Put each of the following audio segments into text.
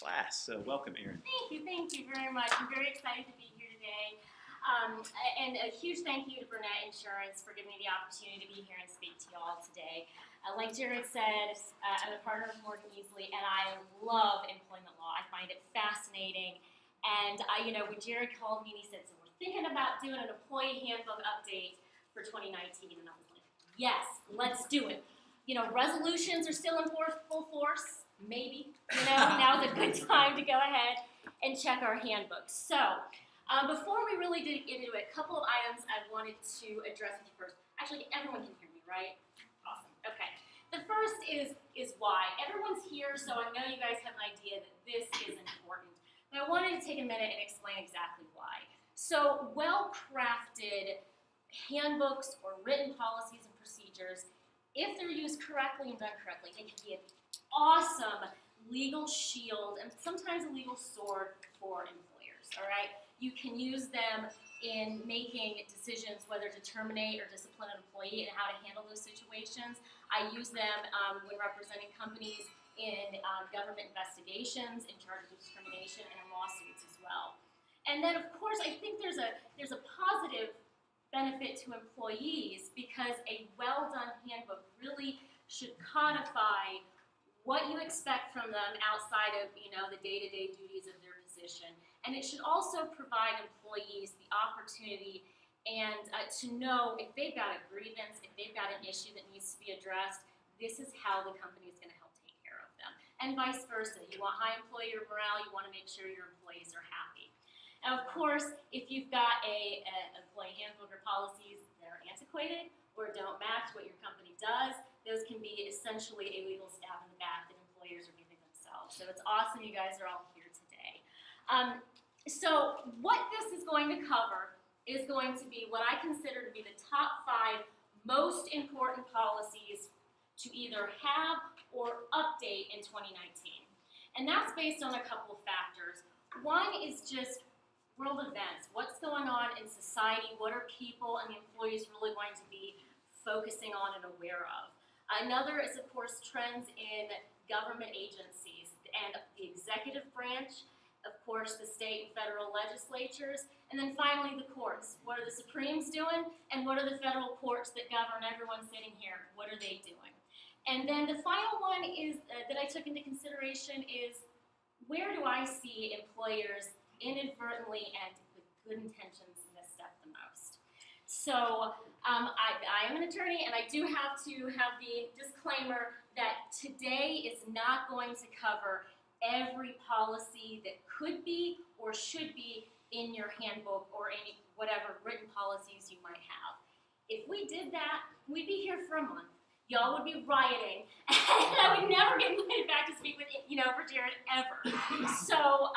class. So welcome, Erin. Thank you very much. I'm very excited to be here today. And a huge thank you to Burnette Insurance for giving me the opportunity to be here and speak to you all today. Like Jared said, I'm a partner of Morgan Easley, and I love employment law. I find it fascinating. And when Jared called me and he said, so we're thinking about doing an employee handbook update for 2019, and I was like, yes, let's do it. Resolutions are still in full force. Maybe. Now's a good time to go ahead and check our handbooks. So, before we really dig into it, a couple of items I wanted to address with you first. Actually, everyone can hear me, right? Awesome. Okay. The first is why. Everyone's here, so I know you guys have an idea that this is important. But I wanted to take a minute and explain exactly why. So, well-crafted handbooks or written policies and procedures, if they're used correctly and done correctly, they can be an awesome legal shield and sometimes a legal sword for employers, all right? You can use them in making decisions whether to terminate or discipline an employee and how to handle those situations. I use them when representing companies in government investigations, in charges of discrimination, and in lawsuits as well. And then, of course, I think there's a positive benefit to employees because a well-done handbook really should codify what you expect from them outside of, the day-to-day duties of their position. And it should also provide employees the opportunity and to know if they've got a grievance, if they've got an issue that needs to be addressed, this is how the company is going to help take care of them. And vice versa. You want high employee morale, you want to make sure your employees are happy. Now, of course, if you've got an employee handbook or policies that are antiquated or don't match what your company does, those can be essentially a legal stab in the back that employers are giving themselves. So it's awesome you guys are all here today. So what this is going to cover is going to be what I consider to be the top 5 most important policies to either have or update in 2019. And that's based on a couple of factors. One is just world events. What's going on in society? What are people and the employees really going to be focusing on and aware of? Another is, of course, trends in government agencies and the executive branch, of course, the state and federal legislatures, and then finally the courts. What are the Supremes doing, and what are the federal courts that govern everyone sitting here? What are they doing? And then the final one is that I took into consideration is where do I see employers inadvertently and with good intentions misstep the most? So I am an attorney, and I do have to have the disclaimer that today is not going to cover every policy that could be or should be in your handbook or any whatever written policies you might have. If we did that, we'd be here for a month. Y'all would be rioting, and I would never get invited back to speak with for Jared ever. So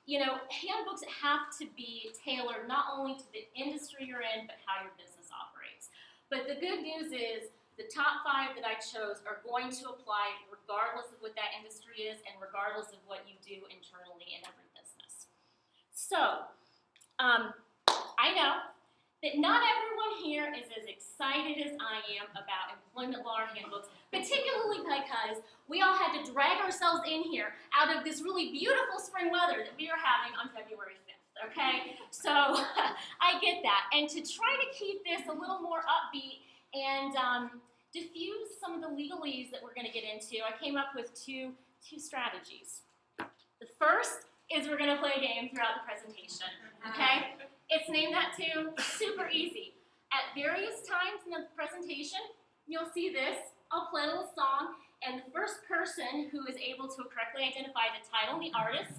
handbooks have to be tailored not only to the industry you're in, but how your business operates. But the good news is the top 5 that I chose are going to apply regardless of what that industry is and regardless of what you do internally in every business. So, I know that not everyone here is as excited as I am about employment law handbooks, particularly because we all had to drag ourselves in here out of this really beautiful spring weather that we are having on February 5th, okay? So I get that. And to try to keep this a little more upbeat and diffuse some of the legalese that we're going to get into, I came up with two strategies. The first is we're going to play a game throughout the presentation, okay? It's named that too, super easy. At various times in the presentation, you'll see this. I'll play a little song, and the first person who is able to correctly identify the title and the artist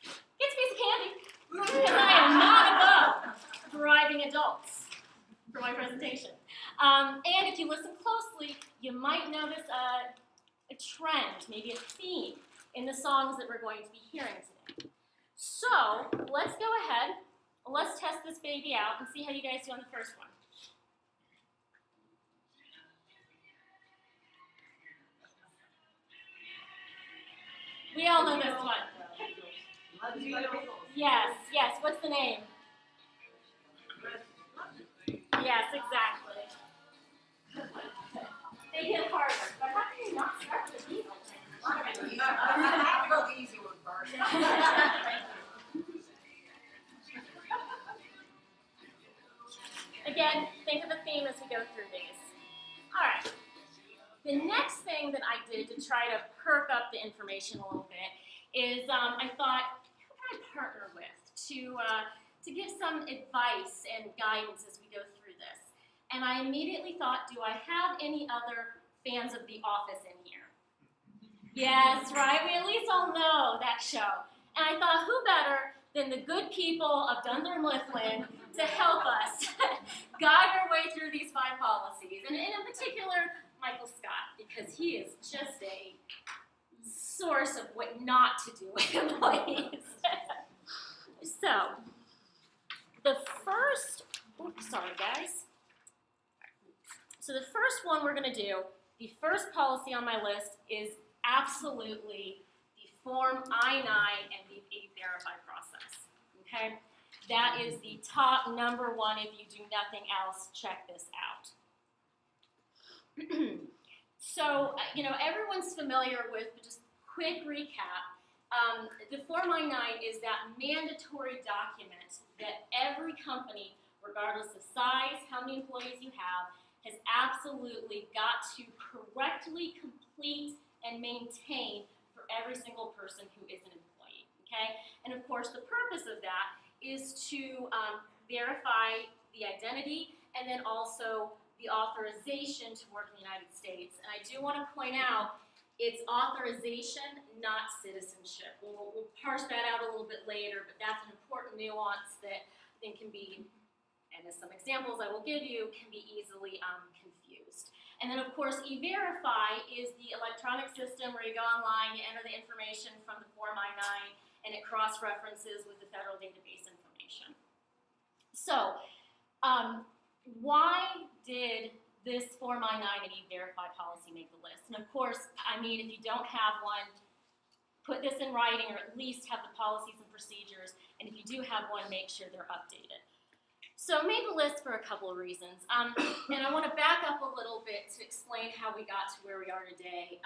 gets a piece of candy, because I am not above bribing adults for my presentation. And if you listen closely, you might notice a trend, maybe a theme, in the songs that we're going to be hearing today. So let's go ahead. Let's test this baby out and see how you guys do on the first one. We all know this one. Yes. What's the name? Yes, exactly. They get harder. But how can you not start with these? I have a real easy one. the next thing that I did to try to perk up the information a little bit is I thought, who can I partner with to give some advice and guidance as we go through this? And I immediately thought, do I have any other fans of The Office in here? Yes, right? We at least all know that show. And I thought, who better than the good people of Dunder Mifflin to help us guide our way through these 5 policies. And in particular, Michael Scott, because he is just a source of what not to do with employees. So, the first, sorry guys. So the first one we're going to do, the first policy on my list is absolutely the Form I-9 and the E-Verify process, okay? That is the top number 1. If you do nothing else, check this out. So, everyone's familiar with, but just quick recap, the Form I-9 is that mandatory document that every company, regardless of size, how many employees you have, has absolutely got to correctly complete and maintain for every single person who is an employee, okay? And of course, the purpose of that is to verify the identity and then also the authorization to work in the United States. And I do want to point out, it's authorization, not citizenship. We'll parse that out a little bit later, but that's an important nuance that I think can be, and as some examples I will give you, can be easily confused. And then of course, E-Verify is the electronic system where you go online, you enter the information from the Form I-9, and it cross-references with the federal database information. So, why did this Form I-9 and E-Verify policy make the list? And of course, I mean, if you don't have one, put this in writing or at least have the policies and procedures, and if you do have one, make sure they're updated. So I made the list for a couple of reasons, and I want to back up a little bit to explain how we got to where we are today.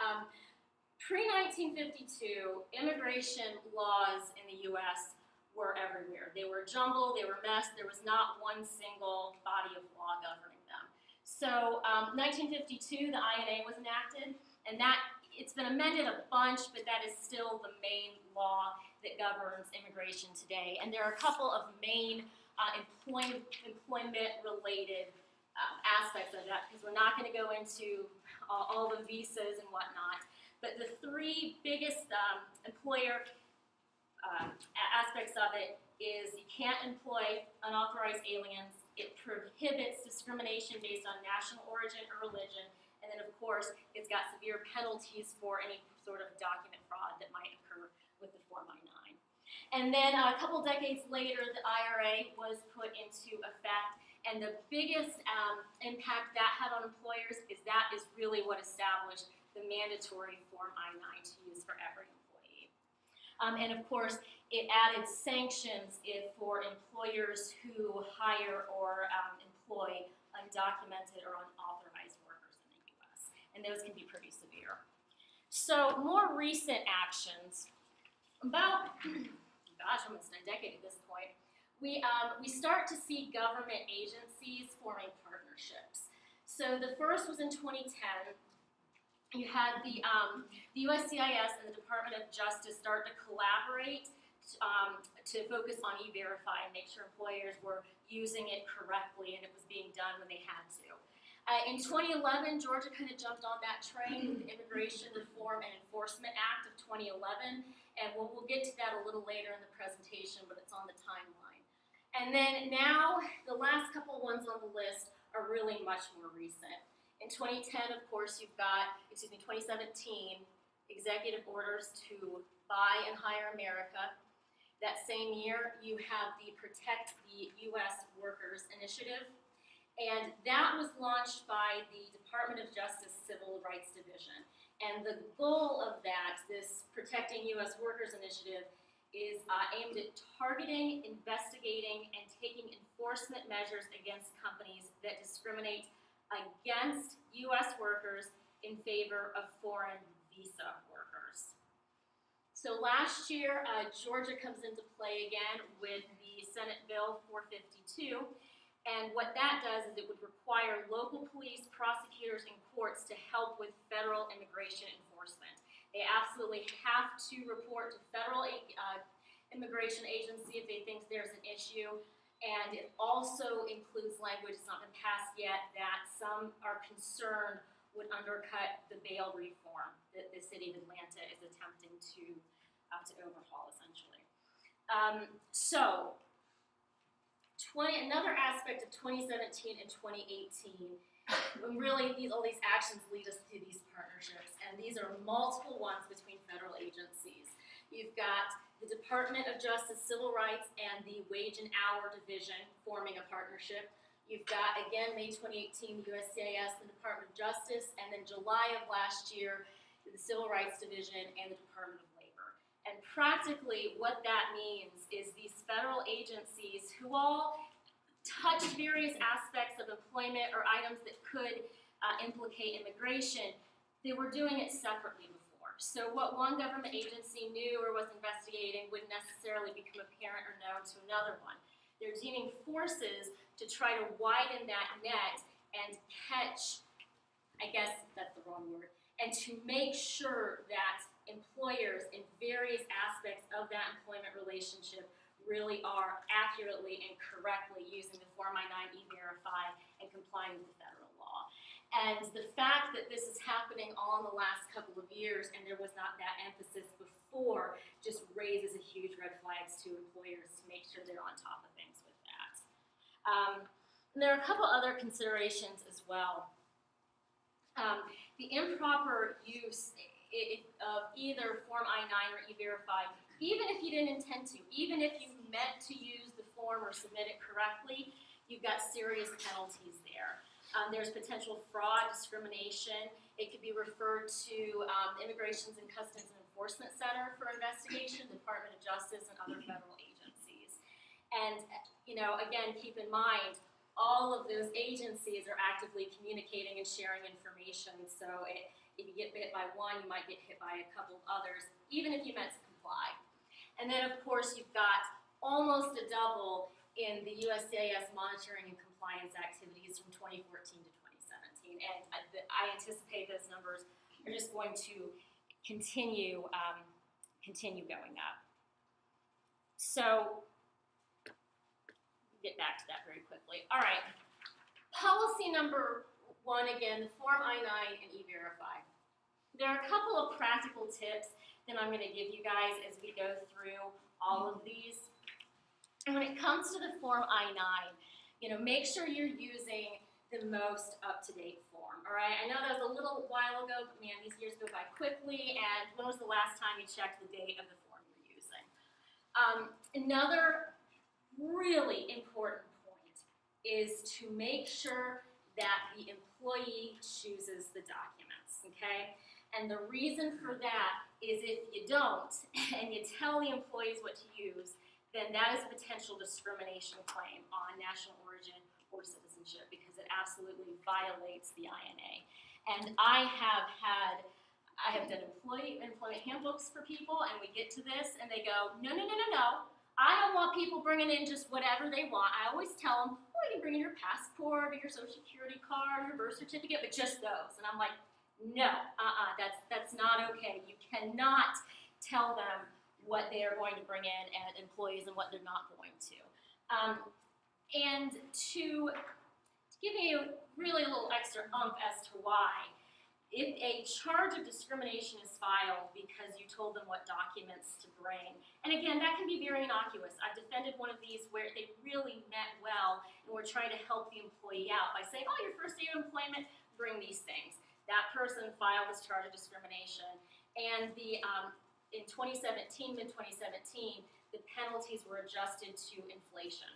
Pre-1952, immigration laws in the U.S. were everywhere. They were jumbled, they were messed, there was not one single body of law governing them. So 1952, the INA was enacted, and it's been amended a bunch, but that is still the main law that governs immigration today. And there are a couple of main employment-related aspects of that, because we're not going to go into all the visas and whatnot. But the 3 biggest employer aspects of it is you can't employ unauthorized aliens, it prohibits discrimination based on national origin or religion, and then of course it's got severe penalties for any sort of document fraud that might occur with the Form I-9. And then a couple decades later, the IRA was put into effect, and the biggest impact that had on employers is that is really what established the mandatory Form I-9 to use for every employee. And of course, it added sanctions for employers who hire or employ undocumented or unauthorized workers in the U.S., and those can be pretty severe. So more recent actions, about almost a decade at this point, we start to see government agencies forming partnerships. So the first was in 2010. You had the USCIS and the Department of Justice start to collaborate to focus on E-Verify and make sure employers were using it correctly and it was being done when they had to. In 2011, Georgia kind of jumped on that train with the Immigration Reform and Enforcement Act of 2011, and we'll get to that a little later in the presentation, but it's on the timeline. And then now, the last couple ones on the list are really much more recent. In 2010, of course, you've got, 2017, executive orders to buy and hire America. That same year, you have the Protect the U.S. Workers Initiative, and that was launched by the Department of Justice Civil Rights Division. And the goal of that, this Protecting U.S. Workers Initiative, is aimed at targeting, investigating, and taking enforcement measures against companies that discriminate against U.S. workers in favor of foreign visa workers. So last year, Georgia comes into play again with the Senate Bill 452, And what that does is it would require local police, prosecutors, and courts to help with federal immigration enforcement. They absolutely have to report to federal immigration agency if they think there's an issue. And it also includes language that's not been passed yet that some are concerned would undercut the bail reform that the city of Atlanta is attempting to overhaul, essentially. Another aspect of 2017 and 2018, when really all these actions lead us to these partnerships, and these are multiple ones between federal agencies. You've got the Department of Justice, Civil Rights, and the Wage and Hour Division forming a partnership. You've got, again, May 2018, the USCIS, the Department of Justice, and then July of last year, the Civil Rights Division and the Department of Labor. And practically what that means is these federal agencies who all touch various aspects of employment or items that could implicate immigration, they were doing it separately before. So what one government agency knew or was investigating wouldn't necessarily become apparent or known to another one. They're joining forces to try to widen that net and catch, I guess that's the wrong word, and to make sure that employers in various aspects of that employment relationship really are accurately and correctly using the Form I-9 E-Verify and complying with the federal law. And the fact that this is happening all in the last couple of years and there was not that emphasis before just raises a huge red flags to employers to make sure they're on top of things with that. And there are a couple other considerations as well. The improper use of either Form I-9 or E-Verify, even if you didn't intend to, even if you meant to use the form or submit it correctly, you've got serious penalties there. There's potential fraud, discrimination. It could be referred to Immigrations and Customs and Enforcement Center for investigation, Department of Justice, and other federal agencies. And, again, keep in mind, all of those agencies are actively communicating and sharing information. So if you get bit by one, you might get hit by a couple of others, even if you meant to comply. And then, of course, you've got almost a double in the USCIS monitoring and compliance activities from 2014 to 2017. And I anticipate those numbers are just going to continue going up. So, get back to that very quickly. All right, policy number one, again, the Form I-9 and E-Verify. There are a couple of practical tips that I'm going to give you guys as we go through all of these. And when it comes to the Form I-9, make sure you're using the most up-to-date form, all right? I know that was a little while ago, but man, these years go by quickly, and when was the last time you checked the date of the form you're using? Another really important point is to make sure that the employee chooses the documents, okay? And the reason for that is if you don't, and you tell the employees what to use, then that is a potential discrimination claim on national origin or citizenship because it absolutely violates the INA. And I have done employment handbooks for people, and we get to this, and they go, no. I don't want people bringing in just whatever they want. I always tell them, well, you can bring in your passport or your social security card or your birth certificate, but just those. And I'm like, no, that's not okay. You cannot tell them what they are going to bring in as employees and what they're not going to. And to give you really a little extra oomph as to why, if a charge of discrimination is filed because you told them what documents to bring, and again, that can be very innocuous. I've defended one of these where they really meant well and were trying to help the employee out by saying, oh, your first day of employment, bring these things. That person filed this charge of discrimination, and in 2017, mid-2017, the penalties were adjusted to inflation,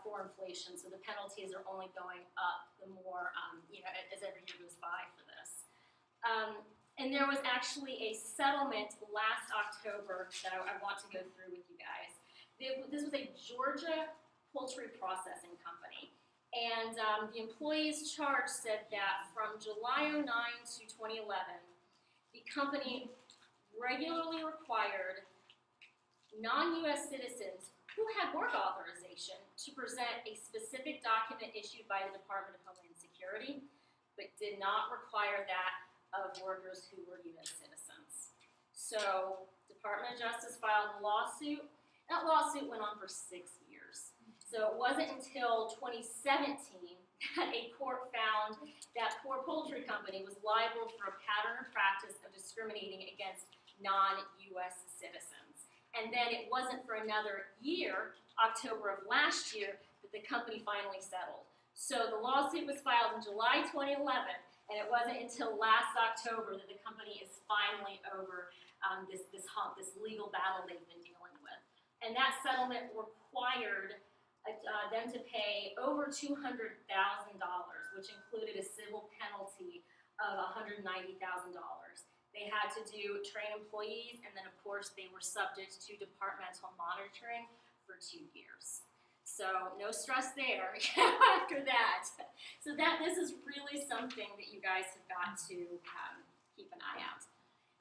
for inflation. So the penalties are only going up the more, as every year goes by for this. And there was actually a settlement last October that I want to go through with you guys. This was a Georgia poultry processing company. And the employee's charge said that from July 09 to 2011, the company regularly required non-U.S. citizens who had work authorization to present a specific document issued by the Department of Homeland Security, but did not require that of workers who were U.S. citizens. So, Department of Justice filed a lawsuit. That lawsuit went on for 6 years. So it wasn't until 2017 that a court found that poor poultry company was liable for a pattern or practice of discriminating against non-U.S. citizens. And then it wasn't for another year, October of last year, that the company finally settled. So the lawsuit was filed in July 2011, and it wasn't until last October that the company is finally over this hump, this legal battle they've been dealing with. And that settlement required them to pay over $200,000, which included a civil penalty of $190,000. They had to train employees, and then of course they were subject to departmental monitoring for 2 years. So no stress there after that. So this is really something that you guys have got to keep an eye out.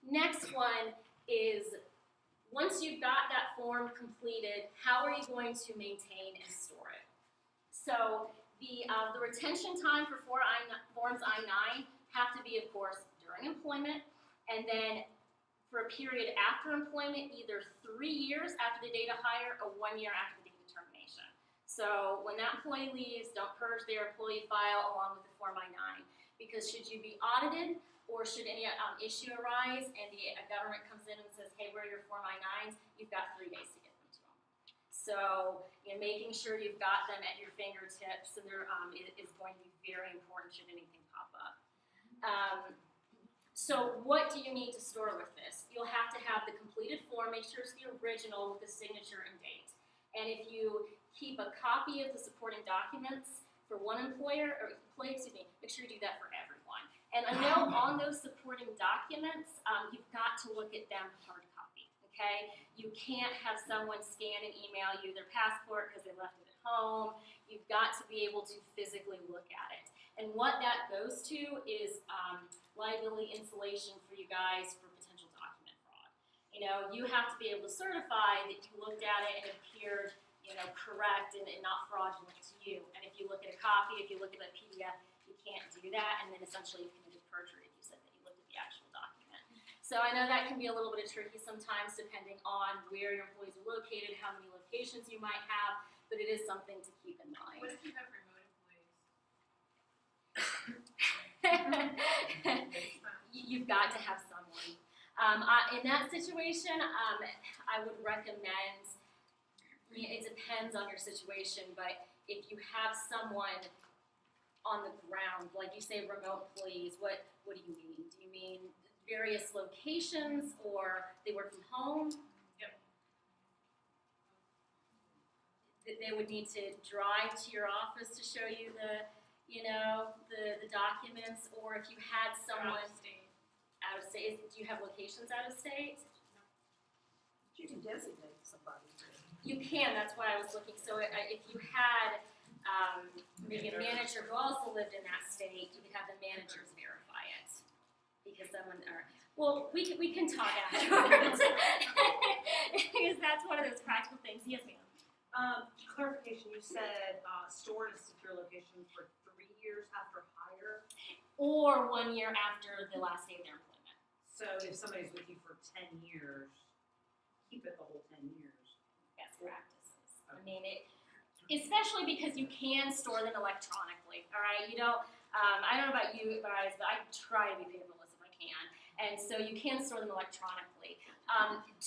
Next one is, once you've got that form completed, how are you going to maintain and store it? So the retention time for Forms I-9 have to be, of course, during employment, and then for a period after employment, either 3 years after the date of hire or 1 year after the date of termination. So when that employee leaves, don't purge their employee file along with the Form I-9, because should you be audited or should any issue arise and the government comes in and says, hey, where are your Form I-9s, you've got 3 days to get them to them. So making sure you've got them at your fingertips and is going to be very important should anything pop up. So what do you need to store with this? You'll have to have the completed form, make sure it's the original with the signature and date. And if you keep a copy of the supporting documents for one employee, make sure you do that for everyone. And I know on those supporting documents, you've got to look at them hard copy, okay? You can't have someone scan and email you their passport because they left it at home. You've got to be able to physically look at it. And what that goes to is liability insulation for you guys for potential document fraud. You have to be able to certify that you looked at it and it appeared, correct and not fraudulent to you. And if you look at a copy, if you look at a PDF, you can't do that, and then essentially you've committed perjury if you said that you looked at the actual document. So I know that can be a little bit tricky sometimes depending on where your employees are located, how many locations you might have, but it is something to keep in mind. What if you have remote employees? You've got to have someone. In that situation, I would recommend, it depends on your situation, but if you have someone on the ground, like you say remote employees, what do you mean? Do you mean various locations or they work from home? Yep. They would need to drive to your office to show you the documents, or if you had someone out of state, do you have locations out of state? No. You can designate somebody. You can, that's why I was looking. So if you had maybe a manager who also lived in that state, you could have the managers verify it. Because we can talk afterwards. Because that's one of those practical things. Yes, ma'am. Clarification, you said stored in a secure location for 3 years after hire? Or 1 year after the last day of their employment. So if somebody's with you for 10 years, keep it the whole 10 years. Best practices. I mean, especially because you can store them electronically, all right? You don't, I don't know about you guys, but I try to be paperless if I can. And so you can store them electronically.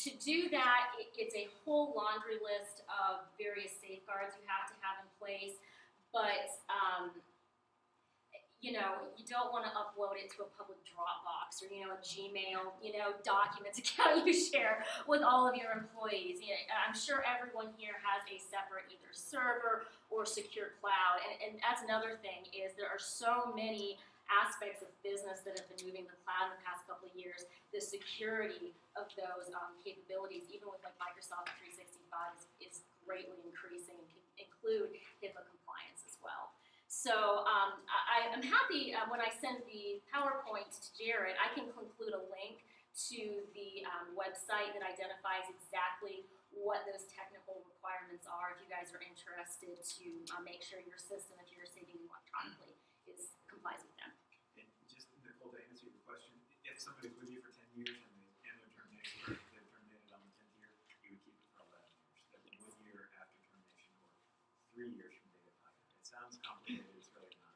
To do that, it's a whole laundry list of various safeguards you have to have in place, but you don't want to upload it to a public Dropbox or, a Gmail, documents account you share with all of your employees. I'm sure everyone here has a separate either server or secure cloud. And that's another thing is there are so many aspects of business that have been moving to the cloud in the past couple of years. The security of those capabilities, even with like Microsoft 365, is greatly increasing and can include HIPAA compliance as well. So I'm happy when I send the PowerPoint to Jared, I can include a link to the website that identifies exactly what those technical requirements documents are if you guys are interested to make sure your system, if you're receiving electronically, complies with them. And just, Nicole, to answer your question, if somebody's with you for 10 years and they're terminated, or they're terminated on the 10th year, you would keep it for 11 years. That's 1 year after termination, or 3 years from date of hire. It sounds complicated, it's really not.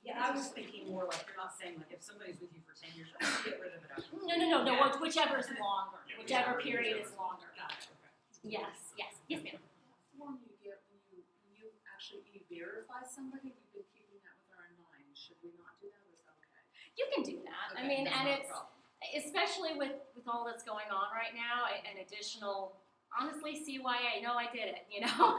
Yeah, I was thinking more like, you're not saying like if somebody's with you for 10 years, get rid of it after. No, whichever is longer, Yeah, whichever whichever period is is longer. Got it, okay. Yes, ma'am. Form you get when you actually e-verify somebody, we've been keeping that with our 9. Should we not do that, or is that okay? You can do that. I Okay, mean, that's and not a it's, problem. especially with all that's going on right now, an additional, honestly, CYA, no, I did it, you know?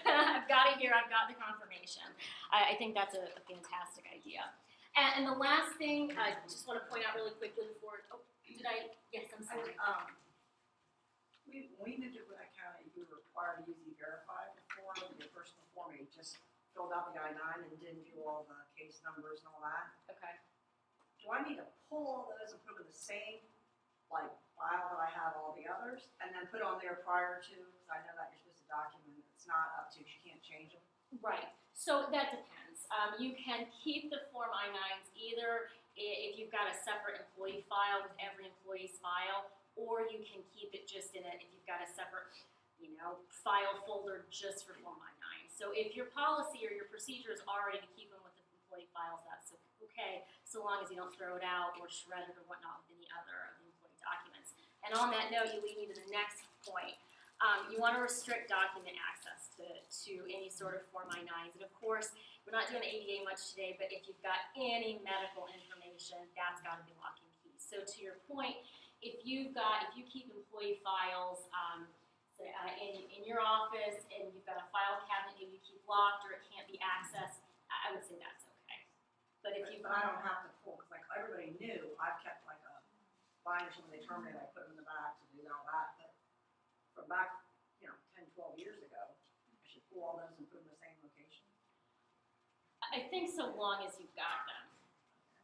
I've got it here, I've got the confirmation. I think that's a fantastic idea. And the last thing, I just want to point out really quickly before, yes, I'm sorry. When we moved to Gwinnett County, we were required to use E-Verify before the personal form. You just filled out the I-9 and didn't do all the case numbers and all that. Okay. Do I need to pull all those and put them in the same, like, file that I have all the others, and then put on there prior to, because I know that you're supposed to document, it's not up to, you can't change them? Right, so that depends. You can keep the Form I-9s either if you've got a separate employee file with every employee's file, or you can keep it just in if you've got a separate, file folder just for Form I-9. So if your policy or your procedure is already to keep them with the employee files, that's okay, so long as you don't throw it out or shred it or whatnot with any other of the employee documents. And on that note, you lead me to the next point. You want to restrict document access to any sort of Form I-9s. And of course, we're not doing ADA much today, but if you've got any medical information, that's got to be lock and key. So to your point, if you keep employee files in your office and you've got a file cabinet maybe you keep locked or it can't be accessed, I would say that's okay. But if you But I don't have to pull, because like everybody knew, I've kept like a binder, so when they terminate, I put them in the back to do all that, but from back, 10, 12 years ago, I should pull all those and put them in the same location. I think so long as you've got them.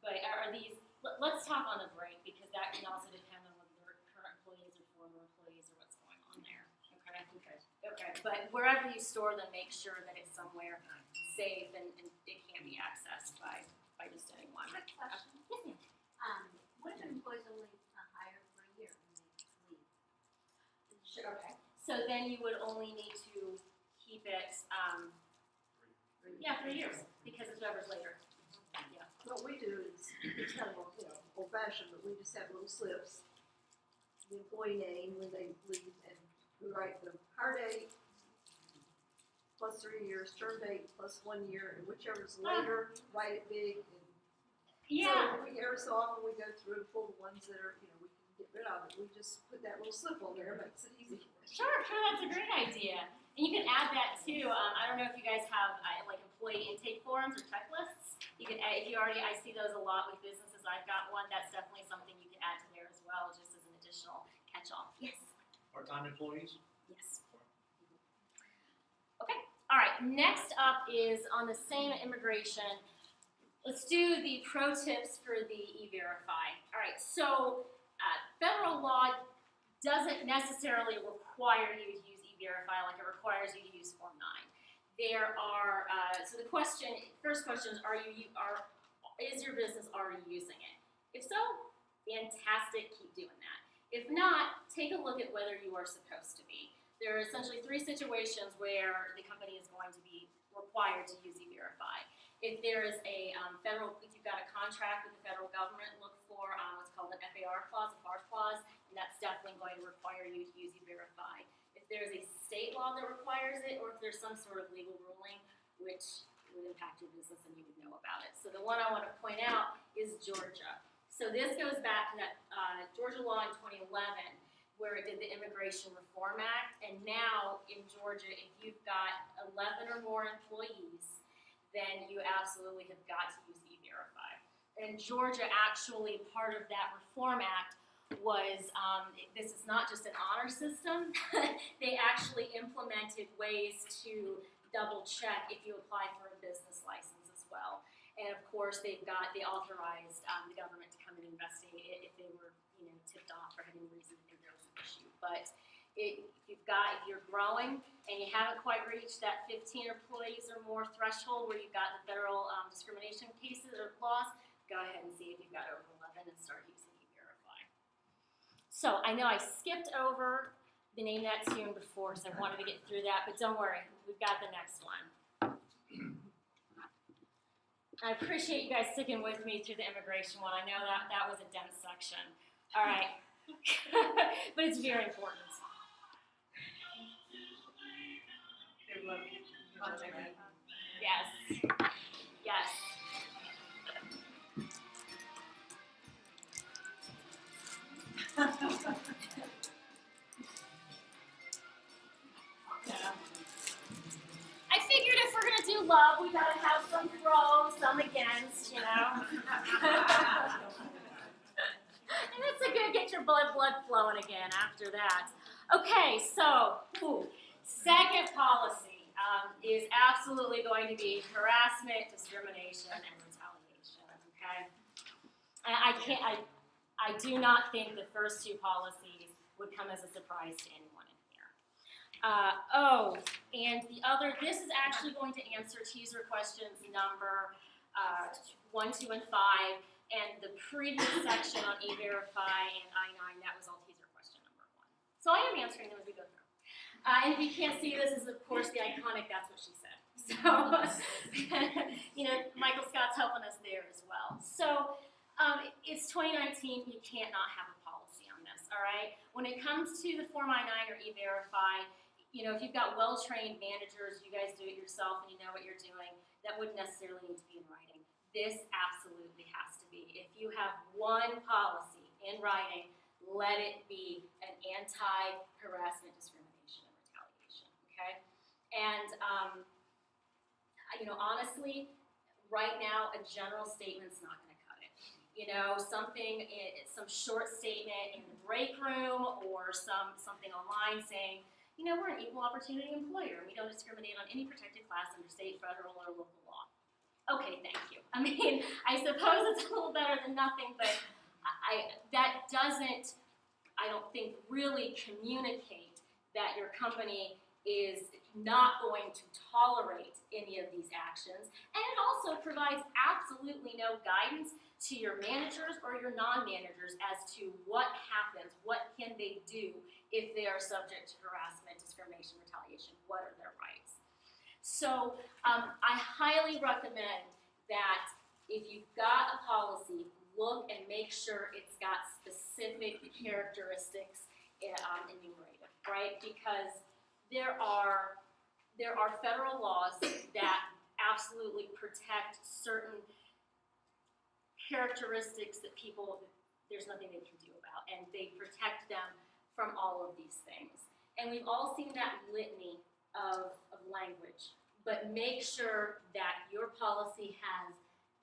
But are these, let's talk on the break because that can also depend on whether they're current employees or former employees or what's going on there. Okay. But wherever you store them, make sure that it's somewhere safe and it can't be accessed by just anyone. Quick question. Yes, ma'am. What if an employee's only hired for a year and they leave? Okay. So then you would only need to keep it, 3 years because it's whoever's later. Yeah. What we do is, it's kind of, old fashioned, but we just have little slips. The employee name when they leave, and we write the hire date plus 3 years, term date plus 1 year, and whichever's later, write it big. And Yeah. so every so often we go through and pull the ones that are, we can get rid of it. We just put that little slip on there, makes it easy for us. Sure, that's a great idea. And you can add that too. I don't know if you guys have like employee intake forms or checklists. You can add, if you already, I see those a lot with businesses. I've got one. That's definitely something you can add to there as well, just as an additional catch-all. Yes. Part-time employees? Yes. Okay. All right. Next up is on the same immigration. Let's do the pro tips for the E-Verify. All right. So federal law doesn't necessarily require you to use E-Verify like it requires you to use Form 9. There are, so the first question is, is your business already using it? If so, fantastic, keep doing that. If not, take a look at whether you are supposed to be. There are essentially 3 situations where the company is going to be required to use E-Verify. If there is a if you've got a contract with the federal government, look for what's called an FAR clause, a FAR clause, and that's definitely going to require you to use E-Verify. If there's a state law that requires it, or if there's some sort of legal ruling which would impact your business and you would know about it. So the one I want to point out is Georgia. So this goes back to that Georgia law in 2011 where it did the Immigration Reform Act, and now in Georgia, if you've got 11 or more employees, then you absolutely have got to use E-Verify. And Georgia actually, part of that Reform Act was, this is not just an honor system, they actually implemented ways to double check if you apply for a business license as well. And of course, they authorized the government to come and investigate it if they were, tipped off or had any reason to think there was an issue. But if you're growing and you haven't quite reached that 15 employees or more threshold where you've got the federal discrimination cases or laws, go ahead and see if you've got over 11 and start using E-Verify. So I know I skipped over the name that tune before because I wanted to get through that, but don't worry, we've got the next one. I appreciate you guys sticking with me through the immigration one. I know that was a dense section. All right. But it's very important. Yes. Yes. I figured if we're gonna do love, we gotta have some pros, some against, you know. And it's a good get your blood flowing again after that. Okay, so second policy is absolutely going to be harassment, discrimination, and retaliation. Okay, I do not think the first two policies would come as a surprise to anyone in here. And the other, this is actually going to answer teaser questions number 1, 2, and 5. And the previous section on E-Verify and I-9, that was all teaser question number 1. So I am answering them as we go through. And if you can't see this, is of course the iconic "That's What She Said." So, you know, Michael Scott's helping us there as well. So it's 2019, you can't not have a policy on this, all right? When it comes to the Form I-9 or E-Verify, you know, if you've got well-trained managers, you guys do it yourself and you know what you're doing, that wouldn't necessarily need to be in writing. This absolutely has to be. If you have one policy in writing, let it be an anti-harassment, discrimination, and retaliation, okay? And, you know, honestly, right now, a general statement's not gonna cut it. You know, some short statement in the break room or something online saying, you know, we're an equal opportunity employer and we don't discriminate on any protected class under state, federal, or local law. Okay, thank you. I mean, I suppose it's a little better than nothing, but that doesn't, I don't think, really communicate that your company is not going to tolerate any of these actions. And it also provides absolutely no guidance to your managers or your non-managers as to what happens, what can they do if they are subject to harassment, discrimination, retaliation, what are their rights. So I highly recommend that if you've got a policy, look and make sure it's got specific characteristics enumerated, right? Because there are federal laws that absolutely protect certain characteristics that there's nothing they can do about, and they protect them from all of these things. And we've all seen that litany of language, but make sure that your policy has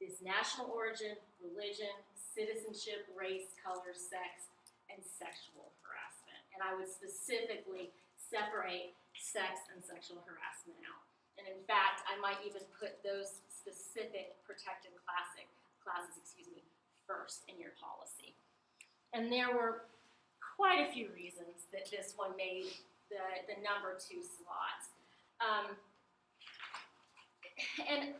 this national origin, religion, citizenship, race, color, sex, and sexual harassment. And I would specifically separate sex and sexual harassment out. And in fact, I might even put those specific protected classes, first in your policy. And there were quite a few reasons that this one made the number 2 slot. And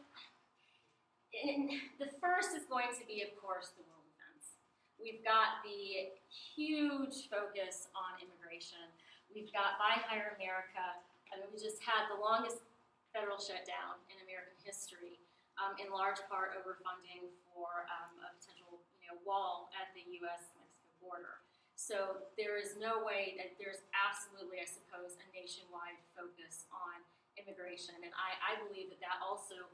the first is going to be, of course, the world events. We've got the huge focus on immigration. We've got Buy Hire America. I mean, we just had the longest federal shutdown in American history, in large part over funding for a potential wall at the U.S.-Mexico border. So there is no way that there's absolutely, I suppose, a nationwide focus on immigration. And I believe that also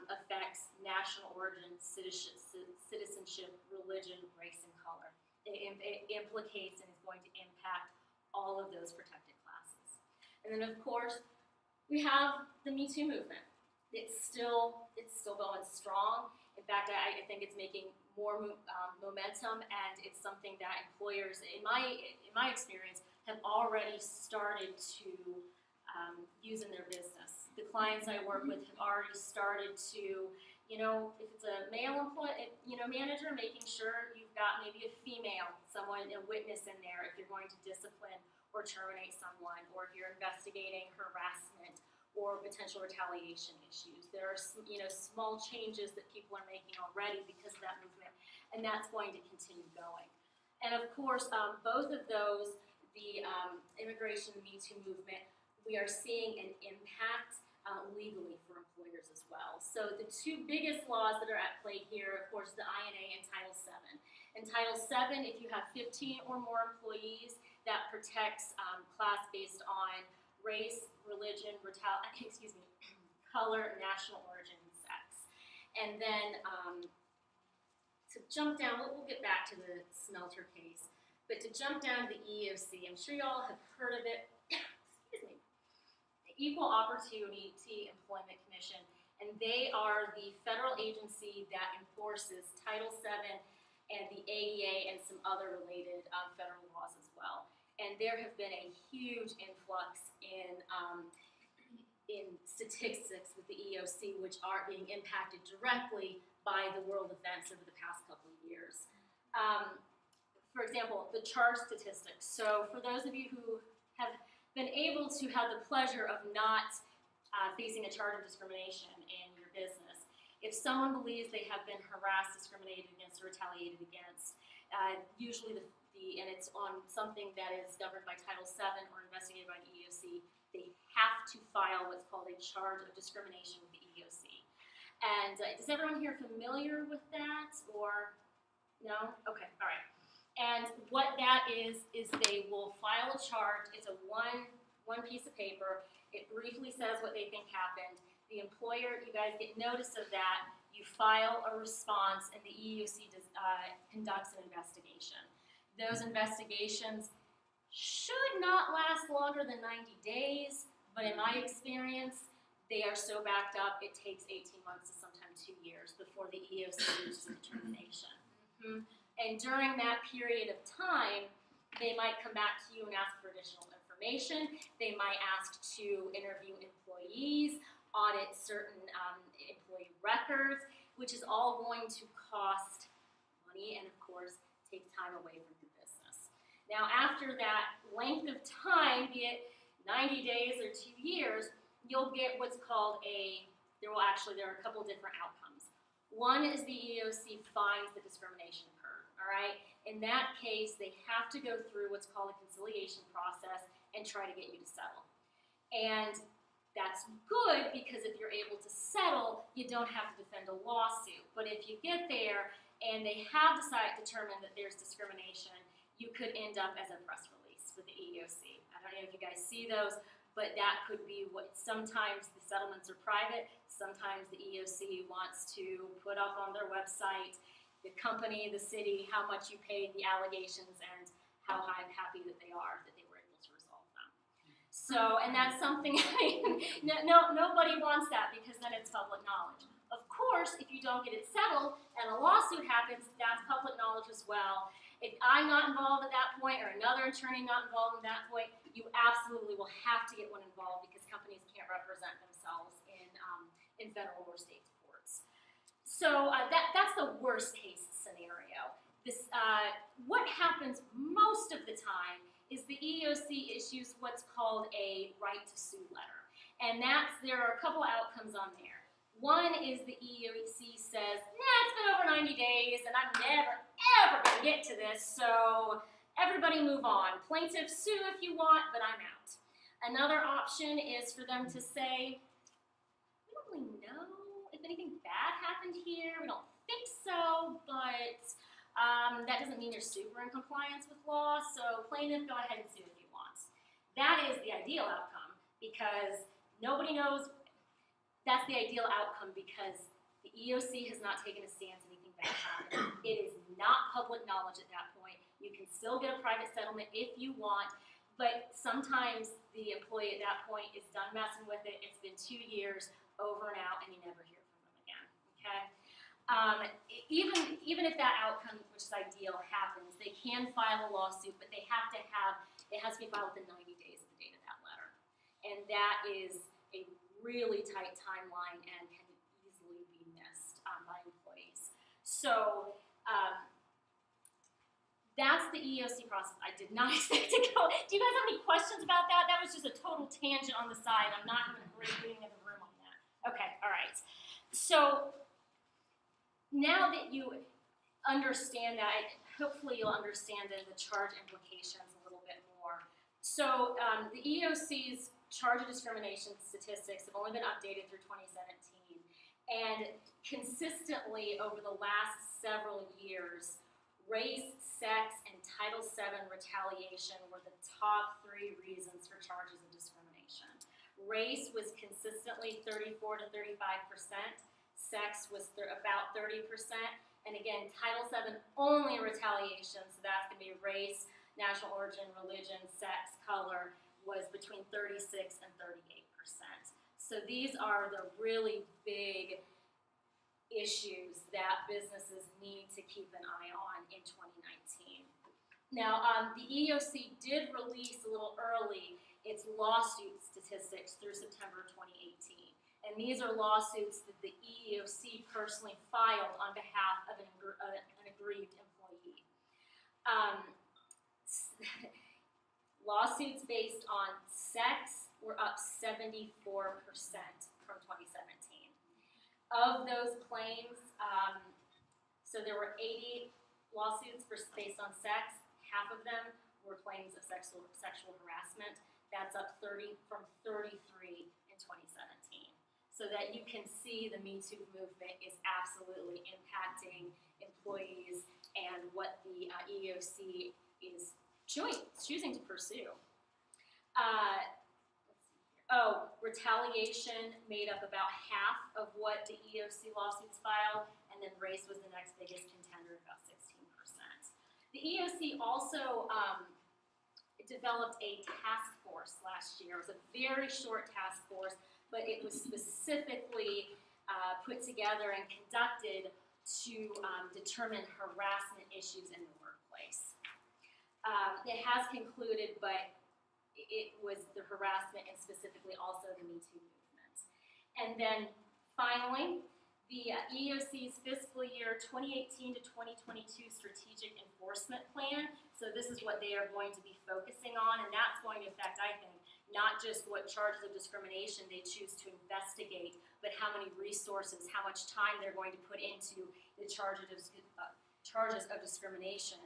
affects national origin, citizenship, religion, race, and color. It implicates and is going to impact all of those protected classes. And then, of course, we have the Me Too movement. It's still going strong. In fact, I think it's making more momentum, and it's something that employers, in my experience, have already started to use in their business. The clients I work with have already started to You know, if it's a male manager, making sure you've got maybe a female, someone, a witness in there if you're going to discipline or terminate someone, or if you're investigating harassment or potential retaliation issues. There are small changes that people are making already because of that movement, and that's going to continue going. And of course, both of those, the immigration Me Too movement, we are seeing an impact legally for employers as well. So the two biggest laws that are at play here, of course, the INA and Title VII. In Title VII, if you have 15 or more employees, that protects class based on race, religion, color, national origin, and sex. And then to jump down, we'll get back to the smelter case, but to jump down to the EEOC, I'm sure you all have heard of it. Excuse me. The Equal Opportunity Employment Commission, and they are the federal agency that enforces Title VII and the ADA and some other related federal laws as well. And there have been a huge influx in statistics with the EEOC, which are being impacted directly by the world events over the past couple of years. For example, the charge statistics. So for those of you who have been able to have the pleasure of not facing a charge of discrimination in your business, if someone believes they have been harassed, discriminated against, or retaliated against, usually and it's on something that is governed by Title VII or investigated by the EEOC, they have to file what's called a charge of discrimination with the EEOC. And is everyone here familiar with that, or no? Okay, all right. And what that is they will file a charge. It's a one piece of paper. It briefly says what they think happened. The employer, you guys get notice of that. You file a response, and the EEOC conducts an investigation. Those investigations should not last longer than 90 days, but in my experience, they are so backed up, it takes 18 months to sometimes 2 years before the EEOC reaches a determination. And during that period of time, they might come back to you and ask for additional information. They might ask to interview employees, audit certain employee records, which is all going to cost money and, of course, take time away from your business. Now, after that length of time, be it 90 days or 2 years, you'll get what's called there are a couple different outcomes. One is the EEOC finds the discrimination occurred, all right? In that case, they have to go through what's called a conciliation process and try to get you to settle. And that's good because if you're able to settle, you don't have to defend a lawsuit. But if you get there and they have determined that there's discrimination, you could end up as a press release with the EEOC. I don't know if you guys see those, but that could be what sometimes the settlements are private, sometimes the EEOC wants to put up on their website the company, the city, how much you paid, the allegations, and how happy that they are that they were able to resolve them. So, and that's something, nobody wants that because then it's public knowledge. Of course, if you don't get it settled and a lawsuit happens, that's public knowledge as well. If I'm not involved at that point or another attorney not involved at that point, you absolutely will have to get one involved because companies can't represent themselves in federal or state courts. So that's the worst case scenario. What happens most of the time is the EEOC issues what's called a right to sue letter. And there are a couple outcomes on there. One is the EEOC says, it's been over 90 days and I'm never, ever going to get to this, so everybody move on. Plaintiff, sue if you want, but I'm out. Another option is for them to say, we don't really know if anything bad happened here. We don't think so, but that doesn't mean you're super in compliance with law, so plaintiff, go ahead and sue if you want. That is the ideal outcome because nobody knows. That's the ideal outcome because the EEOC has not taken a stance anything bad happened. It is not public knowledge at that point. You can still get a private settlement if you want, but sometimes the employee at that point is done messing with it. It's been 2 years, over and out, and you never hear from them again, okay? Even if that outcome, which is ideal, happens, they can file a lawsuit, but it has to be filed within 90 days of the date of that letter. And that is a really tight timeline and can easily be missed. So that's the EEOC process. I did not expect to go. Do you guys have any questions about that? That was just a total tangent on the side. I'm not having a great reading of the room on that. Okay, all right. So now that you understand that, hopefully you'll understand the charge implications a little bit more. So the EEOC's charge of discrimination statistics have only been updated through 2017, and consistently over the last several years, race, sex, and Title VII retaliation were the top 3 reasons for charges of discrimination. Race was consistently 34 to 35%, sex was about 30%, and again, Title VII only retaliation, so that's going to be race, national origin, religion, sex, color, was between 36 and 38%. So these are the really big issues that businesses need to keep an eye on in 2019. Now, the EEOC did release a little early its lawsuit statistics through September 2018. And these are lawsuits that the EEOC personally filed on behalf of an aggrieved employee. Lawsuits based on sex were up 74% from 2017. Of those claims, so there were 80 lawsuits based on sex. Half of them were claims of sexual harassment. That's up from 33 in 2017. So that you can see the Me Too movement is absolutely impacting employees and what the EEOC is choosing to pursue. Retaliation made up about half of what the EEOC lawsuits filed, and then race was the next biggest contender, about 16%. The EEOC also developed a task force last year. It was a very short task force, but it was specifically put together and conducted to determine harassment issues in the workplace. It has concluded, but it was the harassment and specifically also the Me Too movement. And then finally, the EEOC's fiscal year 2018 to 2022 strategic enforcement plan. So this is what they are going to be focusing on, and that's going to affect, I think, not just what charges of discrimination they choose to investigate, but how many resources, how much time they're going to put into the charges of discrimination.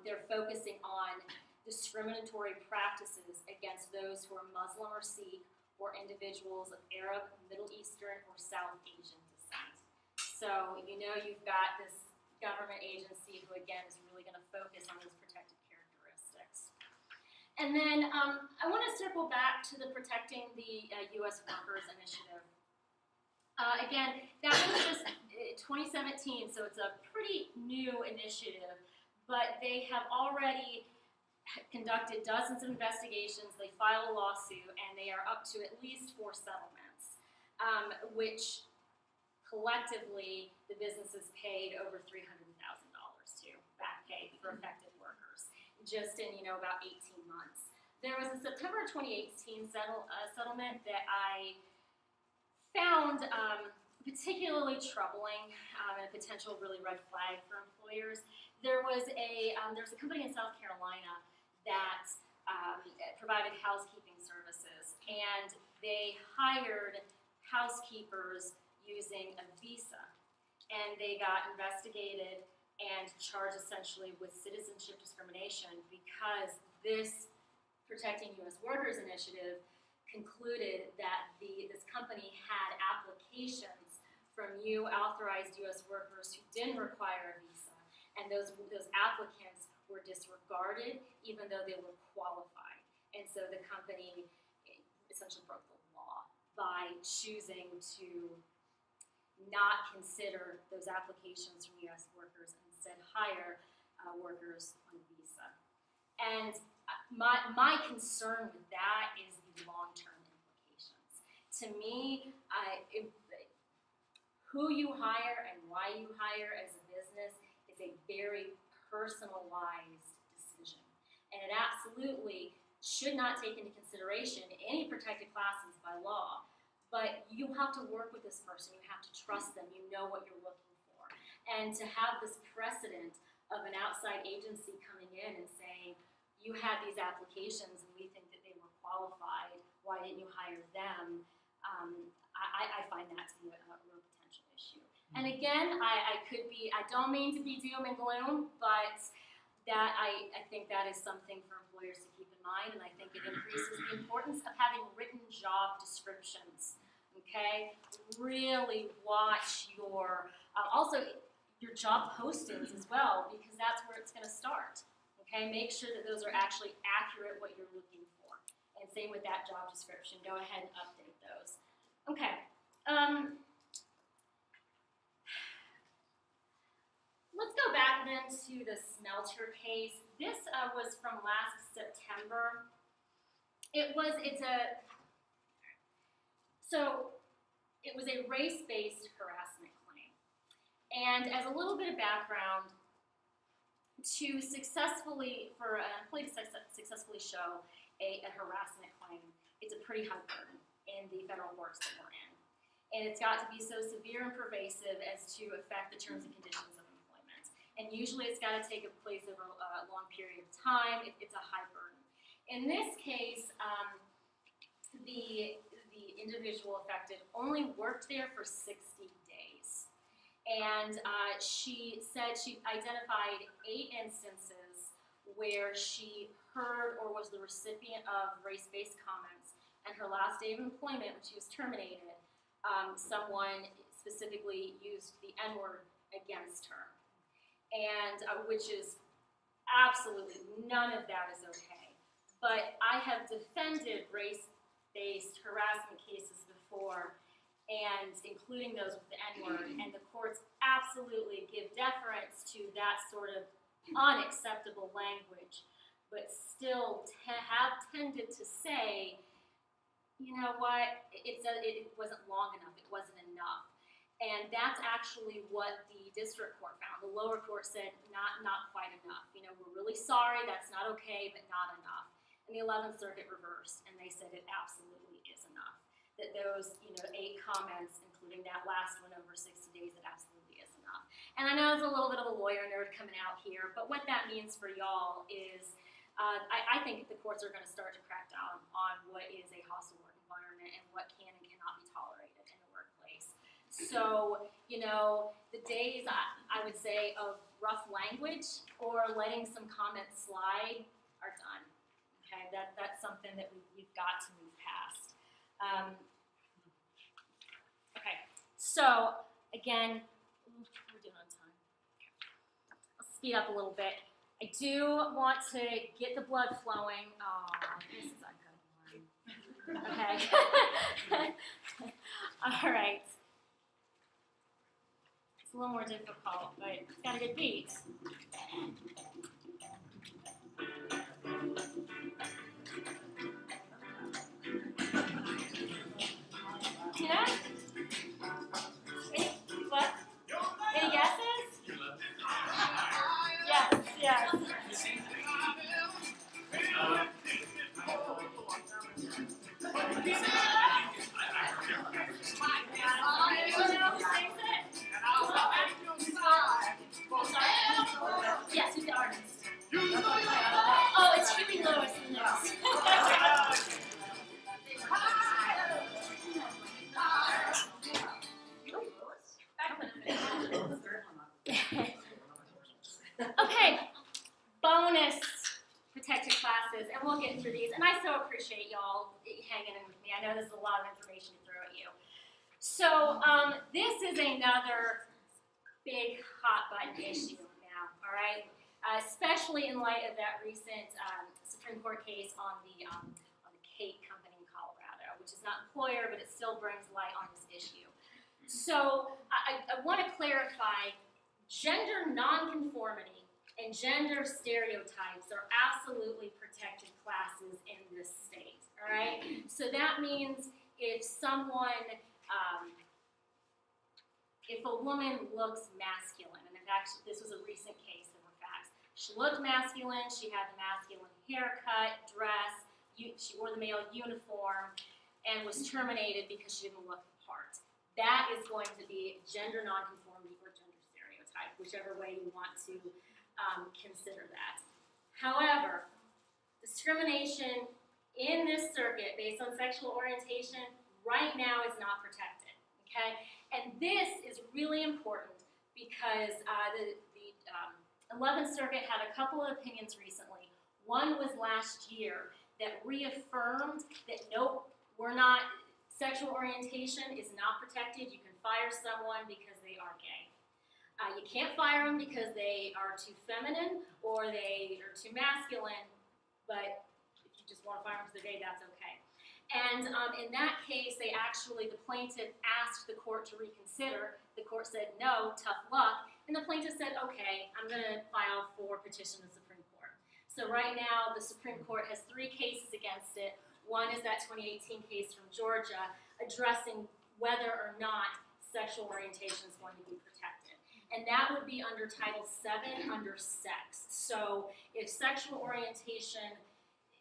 They're focusing on discriminatory practices against those who are Muslim or Sikh or individuals of Arab, Middle Eastern, or South Asian descent. So you know you've got this government agency who, again, is really going to focus on those protected characteristics. And then I want to circle back to the Protecting the U.S. Workers Initiative. Again, that was just 2017, so it's a pretty new initiative, but they have already conducted dozens of investigations. They filed a lawsuit, and they are up to at least 4 settlements, which collectively the businesses paid over $300,000 to, back pay for affected workers, just in about 18 months. There was a September 2018 settlement that I found particularly troubling and a potential really red flag for employers. There was a company in South Carolina that provided housekeeping services, and they hired housekeepers using a visa, and they got investigated and charged essentially with citizenship discrimination because this Protecting U.S. Workers Initiative concluded that this company had applications from authorized U.S. workers who didn't require a visa, and those applicants were disregarded even though they were qualified. And so the company essentially broke the law by choosing to not consider those applications from U.S. workers and instead hire workers on visa. And my concern with that is the long-term implications. To me, who you hire and why you hire as a business is a very personalized decision. And it absolutely should not take into consideration any protected classes by law. But you have to work with this person. You have to trust them. You know what you're looking for. And to have this precedent of an outside agency coming in and saying, you had these applications and we think that they were qualified, why didn't you hire them? I find that to be a real potential issue. And again, I don't mean to be doom and gloom, but that I think that is something for employers to keep in mind, and I think it increases the importance of having written job descriptions, okay? Really watch your, also your job postings as well, because that's where it's gonna start, okay? Make sure that those are actually accurate what you're looking for. And same with that job description, go ahead and update those. Okay, let's go back then to the Smelter case. This was from last September. It was a race-based harassment claim. And as a little bit of background, for an employee to successfully show a harassment claim, it's a pretty high burden in the federal courts that we're in. And it's got to be so severe and pervasive as to affect the terms and conditions of employment. And usually it's got to take place over a long period of time. It's a high burden. In this case, the individual affected only worked there for 60 days. And she said she identified 8 instances where she heard or was the recipient of race-based comments. And her last day of employment, when she was terminated, someone specifically used the N-word against her. And which is absolutely, none of that is okay. But I have defended race-based harassment cases before, and including those with the N-word, and the courts absolutely give deference to that sort of unacceptable language, but still have tended to say, you know what, it wasn't long enough, it wasn't enough. And that's actually what the district court found. The lower court said, not quite enough. You know, we're really sorry, that's not okay, but not enough. And the 11th Circuit reversed, and they said it absolutely is enough. That those, 8 comments, including that last one over 60 days, it absolutely is enough. And I know it's a little bit of a lawyer nerd coming out here, but what that means for y'all is, I think the courts are gonna start to crack down on what is a hostile work environment and what can and cannot be tolerated in the workplace. So, the days, I would say, of rough language or letting some comments slide are done. Okay, that's something that we've got to move past. Okay, so again, we're doing on time. I'll speed up a little bit. I do want to get the blood flowing. Oh, this is a good one. Okay. All right. It's a little more difficult, but it's got a good beat. Yeah? What? Any guesses? Yes. Anyone else who sings it? Yes, who's the artist? Oh, it's Huey Lewis in this. Okay, bonus protected classes, and we'll get through these. And I so appreciate y'all hanging in with me. I know this is a lot of information to throw at you. So this is another big hot button issue now, all right? Especially in light of that recent Supreme Court case on the cake company in Colorado, which is not employer, but it still brings light on this issue. So I want to clarify, gender nonconformity and gender stereotypes are absolutely protected classes in this state, all right? So that means if someone, if a woman looks masculine, and in fact, this was a recent case, there were facts. She looked masculine, she had the masculine haircut, dress, she wore the male uniform, and was terminated because she didn't look the part. That is going to be gender nonconformity or gender stereotype. type, whichever way you want to consider that. However, discrimination in this circuit based on sexual orientation right now is not protected, okay? And this is really important because the 11th Circuit had a couple of opinions recently. One was last year that reaffirmed that nope, sexual orientation is not protected. You can fire someone because they are gay. You can't fire them because they are too feminine or they are too masculine, but if you just want to fire them because they're gay, that's okay. And in that case, the plaintiff asked the court to reconsider. The court said, no, tough luck. And the plaintiff said, okay, I'm going to file for petition to the Supreme Court. So right now, the Supreme Court has 3 cases against it. One is that 2018 case from Georgia addressing whether or not sexual orientation is going to be protected. And that would be under Title VII under sex. So if sexual orientation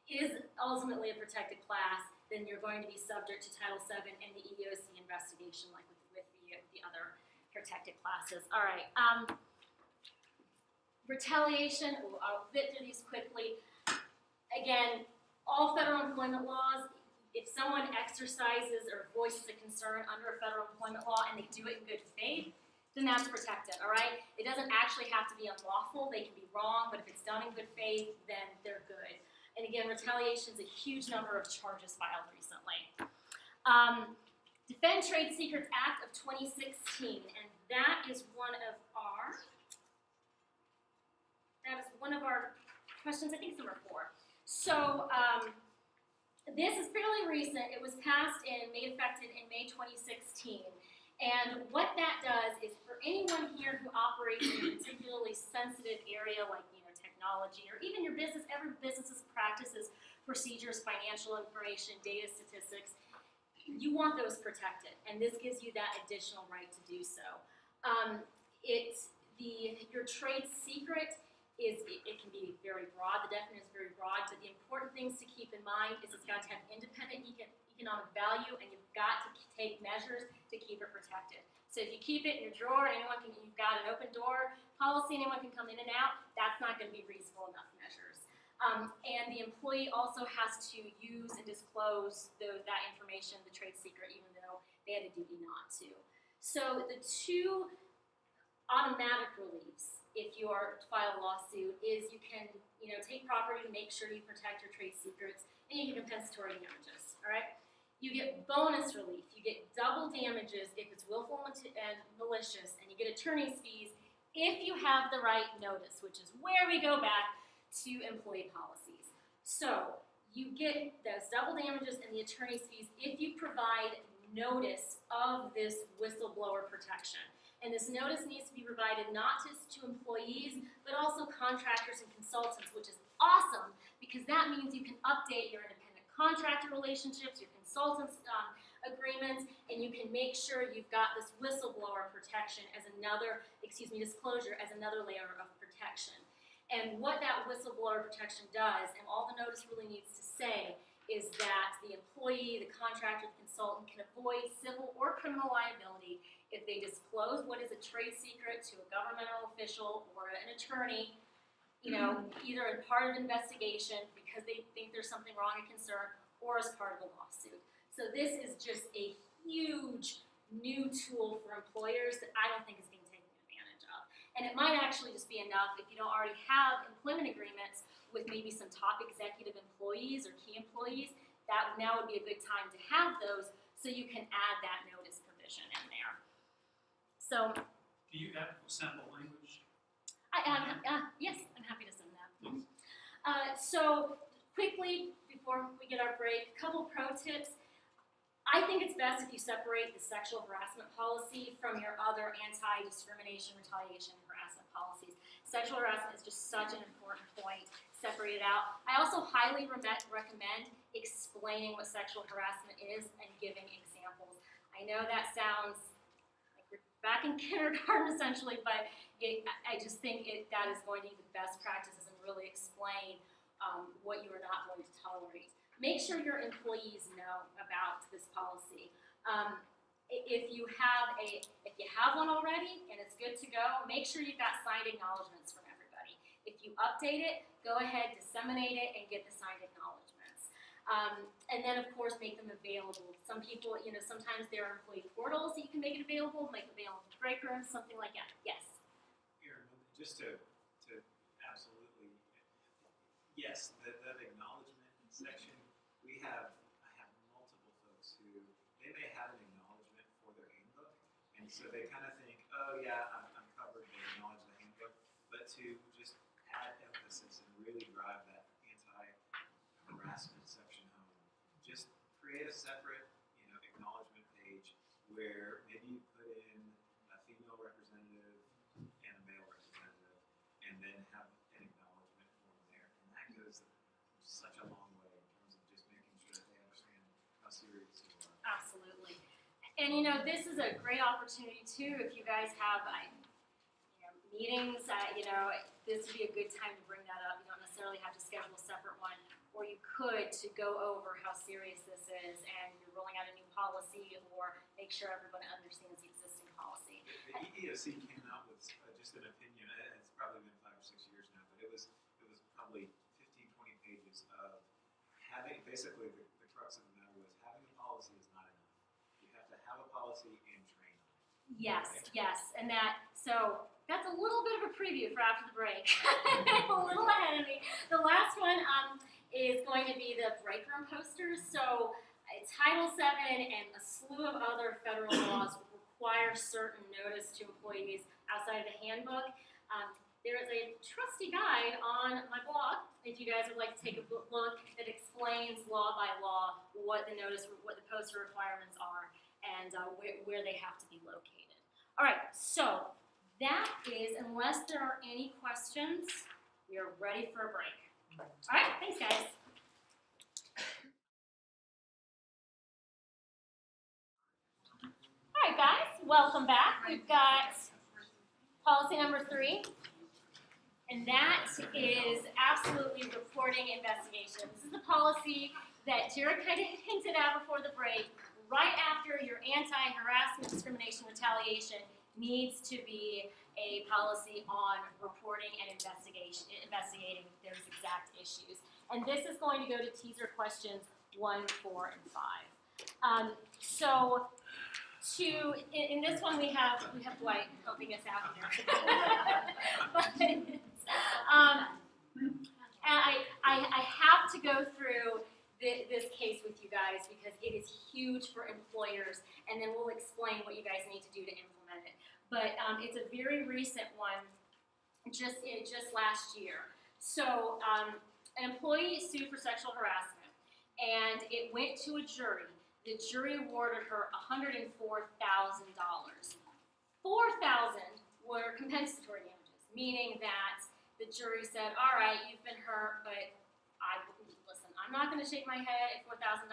is ultimately a protected class, then you're going to be subject to Title VII and the EEOC investigation like with the other protected classes. All right. Retaliation, I'll fit through these quickly. Again, all federal employment laws, if someone exercises or voices a concern under a federal employment law and they do it in good faith, then that's protected, all right? It doesn't actually have to be unlawful. They can be wrong, but if it's done in good faith, then they're good. And again, retaliation is a huge number of charges filed recently. Defend Trade Secrets Act of 2016, and that is one of our questions. I think it's number 4. So this is fairly recent. It was passed and made effective in May 2016. And what that does is for anyone here who operates in a particularly sensitive area like technology or even your business, every business's practices, procedures, financial information, data statistics, you want those protected. And this gives you that additional right to do so. Your trade secret it can be very broad. The definition is very broad, but the important things to keep in mind is it's got to have independent economic value, and you've got to take measures to keep it protected. So if you keep it in your drawer, and you've got an open door policy, anyone can come in and out, that's not going to be reasonable enough measures. And the employee also has to use and disclose that information, the trade secret, even though they had a duty not to. So the 2 automatic reliefs, if you are to file a lawsuit, is you can take property to make sure you protect your trade secrets, and you get compensatory damages, all right? You get bonus relief. You get double damages if it's willful and malicious, and you get attorney's fees if you have the right notice, which is where we go back to employee policies. So you get those double damages and the attorney's fees if you provide notice of this whistleblower protection. And this notice needs to be provided not just to employees, but also contractors and consultants, which is awesome because that means you can update your independent contractor relationships, your consultants agreements, and you can make sure you've got this whistleblower protection as disclosure as another layer of protection. And what that whistleblower protection does, and all the notice really needs to say, is that the employee, the contractor, the consultant can avoid civil or criminal liability if they disclose what is a trade secret to a governmental official or an attorney, either in part of an investigation because they think there's something wrong or concern, or as part of a lawsuit. So this is just a huge new tool for employers that I don't think is being taken advantage of. And it might actually just be enough if you don't already have employment agreements with maybe some top executive employees or key employees, that now would be a good time to have those so you can add that notice provision in there. So, Do you have sample language? Yes, I'm happy to send that. So quickly, before we get our break, a couple pro tips. I think it's best if you separate the sexual harassment policy from your other anti-discrimination, retaliation, and harassment policies. Sexual harassment is just such an important point. Separate it out. I also highly recommend explaining what sexual harassment is and giving examples. I know that sounds like we're back in kindergarten essentially, but I just think that is going to be the best practices and really explain what you are not going to tolerate. Make sure your employees know about this policy. if you have one already and it's good to go, make sure you've got signed acknowledgments from everybody. If you update it, go ahead, disseminate it, and get the signed acknowledgments. And then, of course, make them available. Some people, sometimes there are employee portals that you can make it available, make it available to break rooms, something like that. Yes? Erin, just to absolutely, yes, that acknowledgement section, I have multiple folks who, they may have an acknowledgement for their handbook, and so they kind of think, oh yeah, I'm covered, they acknowledge the handbook, but to just add emphasis and really drive that anti-harassment section home, just create a separate, acknowledgement page where maybe you put in a female representative and a male representative, and then have an acknowledgement form there, and that goes such a long way in terms of just making sure that they understand how serious you are. Absolutely. And this is a great opportunity too, if you guys have meetings, this would be a good time to bring that up. You don't necessarily have to schedule a separate one, or you could to go over how serious this is and you're rolling out a new policy, or make sure everybody understands the existing policy. The EEOC came out with just an opinion. It's probably been 5 or 6 years now, but it was probably 15, 20 pages of having, basically the crux of the matter was having a policy is not enough. You have to have a policy and train on it. Yes, right? yes, and that's a little bit of a preview for after the break. A little ahead of me. The last one is going to be the break room posters. So Title VII and a slew of other federal laws require certain notice to employees outside of the handbook. There is a trusty guide on my blog, if you guys would like to take a look, that explains law by law what the poster requirements are, and where they have to be located. All right, so that is, unless there are any questions, we are ready for a break. All right, thanks guys. All right guys, welcome back. We've got policy number 3, and that is absolutely reporting investigation. This is the policy that Jared kind of hinted at before the break. Right after your anti-harassment, discrimination, retaliation needs to be a policy on reporting and investigating those exact issues. And this is going to go to teaser questions 1, 4, and 5. In this one we have Dwight helping us out here. But I have to go through this case with you guys because it is huge for employers, and then we'll explain what you guys need to do to implement it. But it's a very recent one, just last year. So an employee sued for sexual harassment, and it went to a jury. The jury awarded her $104,000. $4,000 were compensatory damages, meaning that the jury said, all right, you've been hurt, but listen, I'm not going to shake my head at $4,000,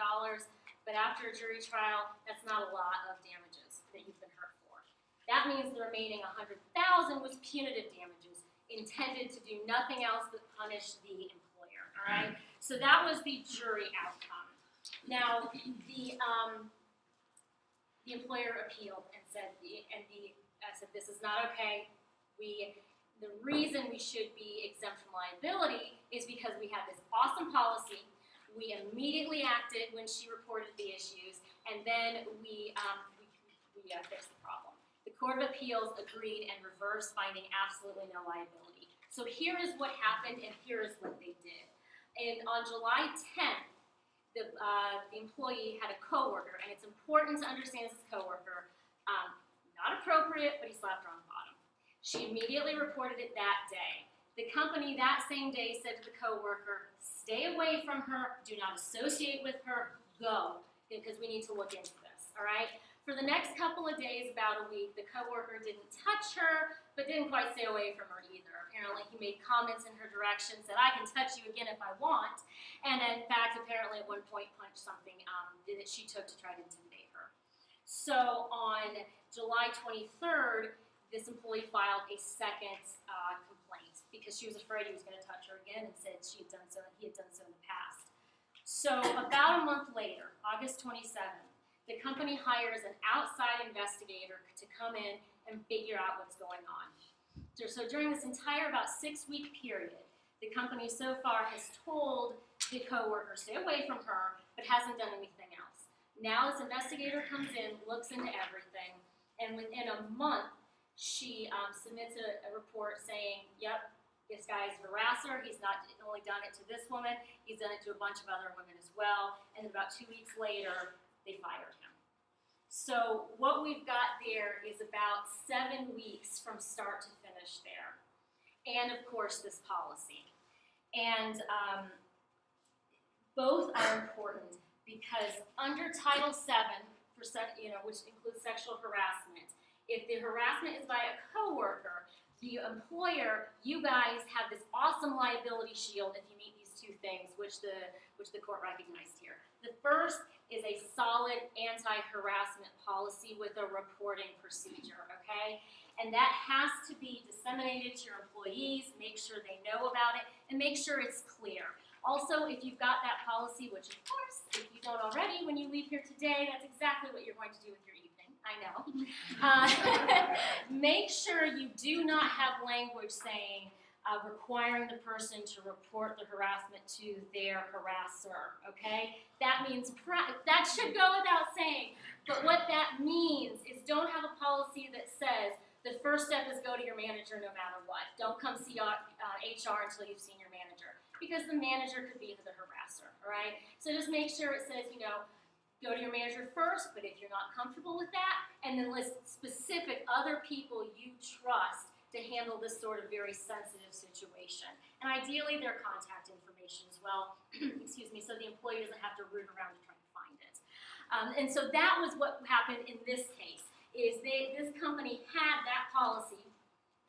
but after a jury trial, that's not a lot of damages that you've been hurt for. That means the remaining $100,000 was punitive damages intended to do nothing else but punish the employer, all right? So that was the jury outcome. Now, the employer appealed and said, this is not okay. The reason we should be exempt from liability is because we have this awesome policy. We immediately acted when she reported the issues, and then we fixed the problem. The Court of Appeals agreed and reversed, finding absolutely no liability. So here is what happened, and here is what they did. And on July 10th, the employee had a coworker, and it's important to understand this coworker, not appropriate, but he slapped her on the bottom. She immediately reported it that day. The company that same day said to the coworker, stay away from her, do not associate with her, go, because we need to look into this, all right? For the next couple of days, about a week, the coworker didn't touch her, but didn't quite stay away from her either. Apparently, he made comments in her direction, said, I can touch you again if I want, and in fact, apparently at one point punched something that she took to try to intimidate her. So on July 23rd, this employee filed a second complaint because she was afraid he was going to touch her again, and said he had done so in the past. So about a month later, August 27th, the company hires an outside investigator to come in and figure out what's going on. So during this entire about 6-week period, the company so far has told the coworker, stay away from her, but hasn't done anything else. Now this investigator comes in, looks into everything, and within a month, she submits a report saying, yep, this guy's a harasser. He's not only done it to this woman, he's done it to a bunch of other women as well. And about 2 weeks later, they fired him. So what we've got there is about 7 weeks from start to finish there. And of course, this policy. And both are important because under Title VII, which includes sexual harassment, if the harassment is by a coworker, the employer, you guys have this awesome liability shield if you meet these 2 things, which the court recognized here. The first is a solid anti-harassment policy with a reporting procedure, okay? And that has to be disseminated to your employees, make sure they know about it, and make sure it's clear. Also, if you've got that policy, which of course, if you don't already, when you leave here today, that's exactly what you're going to do with your evening, I know. Make sure you do not have language saying, requiring the person to report the harassment to their harasser, okay? That means, that should go without saying, but what that means is don't have a policy that says the first step is go to your manager no matter what. Don't come see HR until you've seen your manager, because the manager could be the harasser, all right? So just make sure it says, go to your manager first, but if you're not comfortable with that, and then list specific other people you trust to handle this sort of very sensitive situation. And ideally, their contact information as well, excuse me, so the employee doesn't have to root around to try to find it. And so that was what happened in this case, is this company had that policy,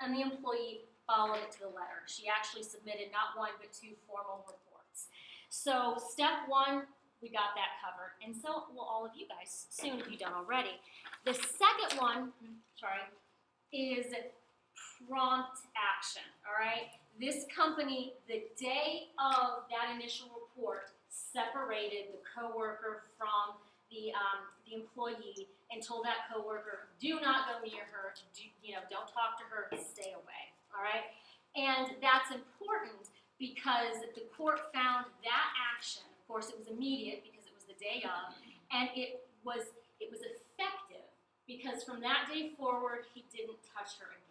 and the employee followed it to the letter. She actually submitted not 1, but 2 formal reports. So step 1, we got that covered, and so will all of you guys soon if you don't already. The second one, is prompt action, all right? This company, the day of that initial report, separated the coworker from the employee and told that coworker, do not go near her, don't talk to her, stay away, all right? And that's important because the court found that action, of course it was immediate because it was the day of, and it was effective because from that day forward, he didn't touch her again.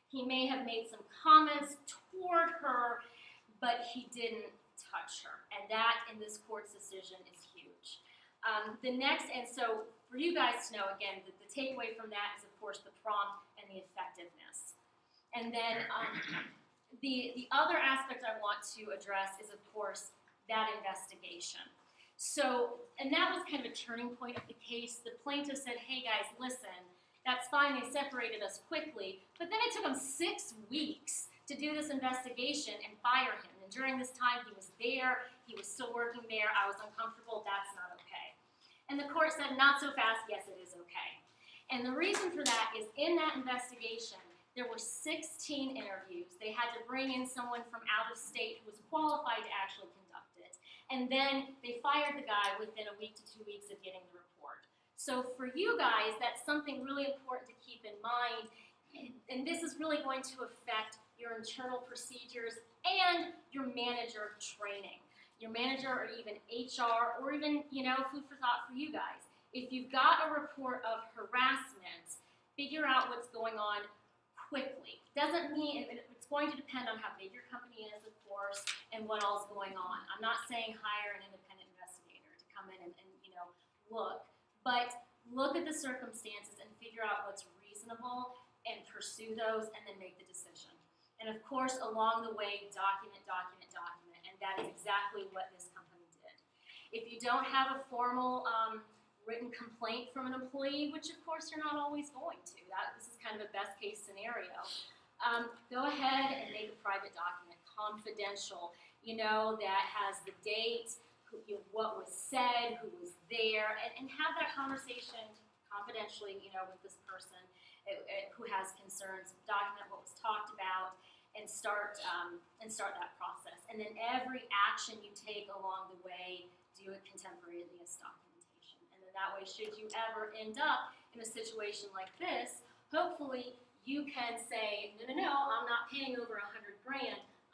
He may have made some comments toward her, but he didn't touch her. And that, in this court's decision, is huge. The next, and so for you guys to know, again, the takeaway from that is, of course, the prompt and the effectiveness. And then the other aspect I want to address is, of course, that investigation. So, and that was kind of a turning point of the case. The plaintiff said, hey guys, listen, that's fine, they separated us quickly, but then it took them 6 weeks to do this investigation and fire him. And during this time, he was there, he was still working there, I was uncomfortable, that's not okay. And the court said, not so fast, yes, it is okay. And the reason for that is in that investigation, there were 16 interviews. They had to bring in someone from out of state who was qualified to actually conduct it. And then they fired the guy within a week to 2 weeks of getting the report. So for you guys, that's something really important to keep in mind. And this is really going to affect your internal procedures and your manager training. Your manager or even HR or even, food for thought for you guys. If you've got a report of harassment, figure out what's going on quickly. Doesn't mean, it's going to depend on how big your company is, of course, and what all's going on. I'm not saying hire an independent investigator to come in and look. But look at the circumstances and figure out what's reasonable and pursue those and then make the decision. And of course, along the way, document. And that is exactly what this company did. If you don't have a formal written complaint from an employee, which of course you're not always going to, this is kind of a best case scenario, go ahead and make a private document, confidential, that has the date, what was said, who was there, and have that conversation confidentially, with this person who has concerns. Document what was talked about, and start that process. And then every action you take along the way, do it contemporaneous documentation. And then that way, should you ever end up in a situation like this, hopefully you can say, no, I'm not paying over $100,000.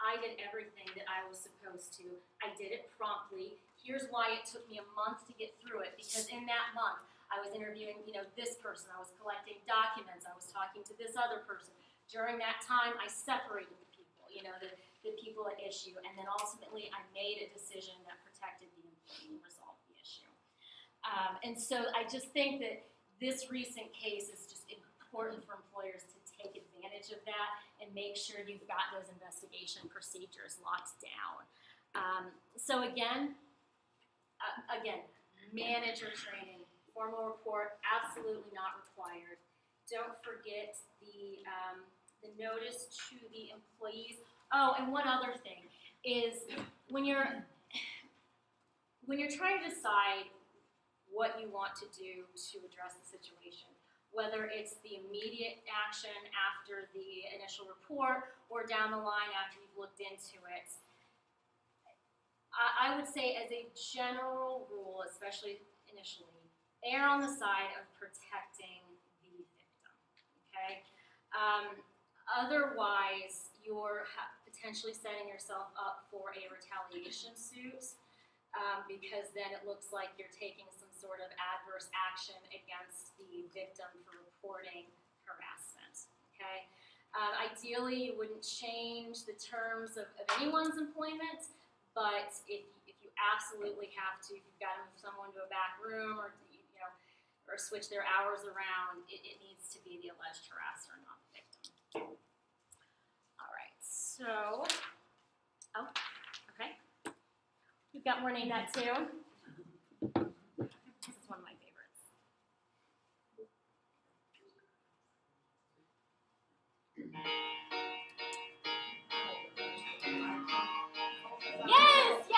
I did everything that I was supposed to. I did it promptly. Here's why it took me a month to get through it, because in that month, I was interviewing, this person. I was collecting documents. I was talking to this other person. During that time, I separated the people, the people at issue, and then ultimately I made a decision that protected the employee and resolved the issue. And so I just think that this recent case is just important for employers to take advantage of that and make sure you've got those investigation procedures locked down. So again, manager training, formal report, absolutely not required. Don't forget the notice to the employees. Oh, and one other thing is when you're trying to decide what you want to do to address the situation, whether it's the immediate action after the initial report or down the line after you've looked into it, I would say as a general rule, especially initially, err on the side of protecting the victim, okay? Otherwise, you're potentially setting yourself up for a retaliation suit, because then it looks like you're taking some sort of adverse action against the victim for reporting harassment, okay? Ideally, you wouldn't change the terms of anyone's employment, but if you absolutely have to, if you've got to move someone to a back room or switch their hours around, it needs to be the alleged harasser, not the victim. All right, so, okay. We've got more name that too. This is one of my favorites. Yes!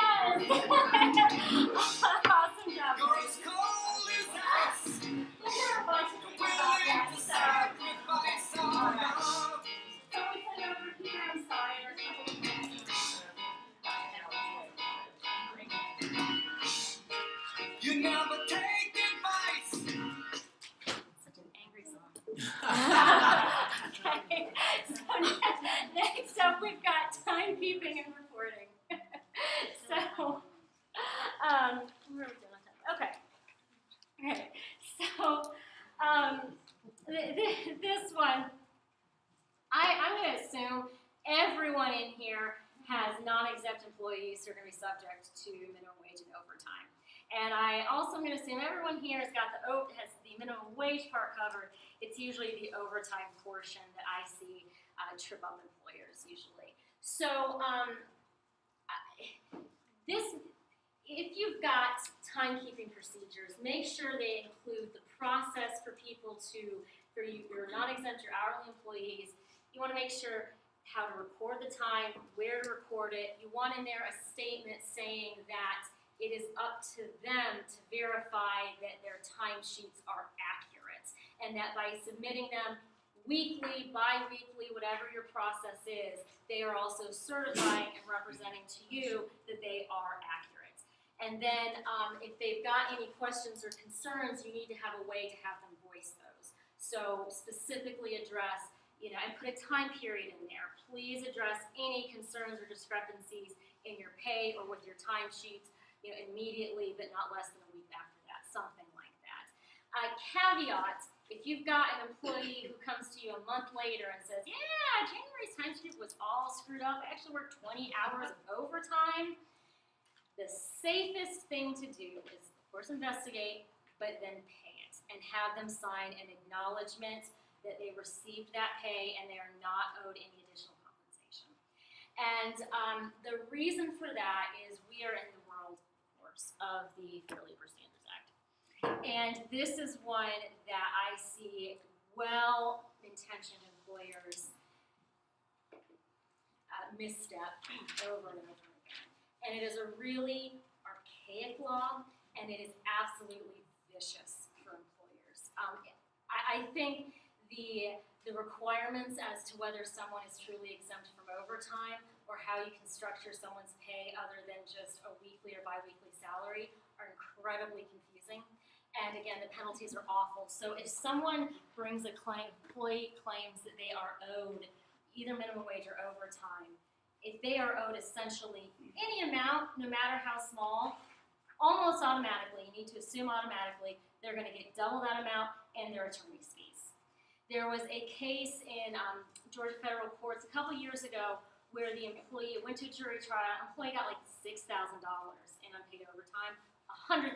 Awesome job. You're as cold as ice. There are a bunch of people about that, so. All right. So we send over here, I'm sorry. You never take advice. Such an angry song. Okay, so next up we've got timekeeping and reporting. So, where are we doing on time? Okay. All right. So, this one, I'm going to assume everyone in here has non-exempt employees who are going to be subject to minimum wage and overtime. And I also am going to assume everyone here has the minimum wage part covered. It's usually the overtime portion that I see trip up employers usually. So if you've got timekeeping procedures, make sure they include the process for your non-exempt, your hourly employees. You want to make sure how to record the time, where to record it. You want in there a statement saying that it is up to them to verify that their timesheets are accurate, and that by submitting them weekly, bi-weekly, whatever your process is, they are also certifying and representing to you that they are accurate. And then if they've got any questions or concerns, you need to have a way to have them voice those. So specifically address, and put a time period in there. Please address any concerns or discrepancies in your pay or with your timesheets, immediately, but not less than a week after that, something like that. Caveat, if you've got an employee who comes to you a month later and says, yeah, January's timesheet was all screwed up, I actually worked 20 hours of overtime, the safest thing to do is, of course, investigate, but then pay it and have them sign an acknowledgement that they received that pay and they are not owed any additional compensation. And the reason for that is we are in the world, of course, of the Fair Labor Standards Act. And this is one that I see well-intentioned employers misstep over and over again. And it is a really archaic law, and it is absolutely vicious for employers. I think the requirements as to whether someone is truly exempt from overtime or how you can structure someone's pay other than just a weekly or bi-weekly salary are incredibly confusing. And again, the penalties are awful. So if someone brings a claim, employee claims that they are owed either minimum wage or overtime, if they are owed essentially any amount, no matter how small, almost automatically, you need to assume automatically, they're going to get double that amount and their attorney's fees. There was a case in Georgia federal courts a couple years ago where the employee went to a jury trial. Employee got like $6,000 in unpaid overtime, $100,000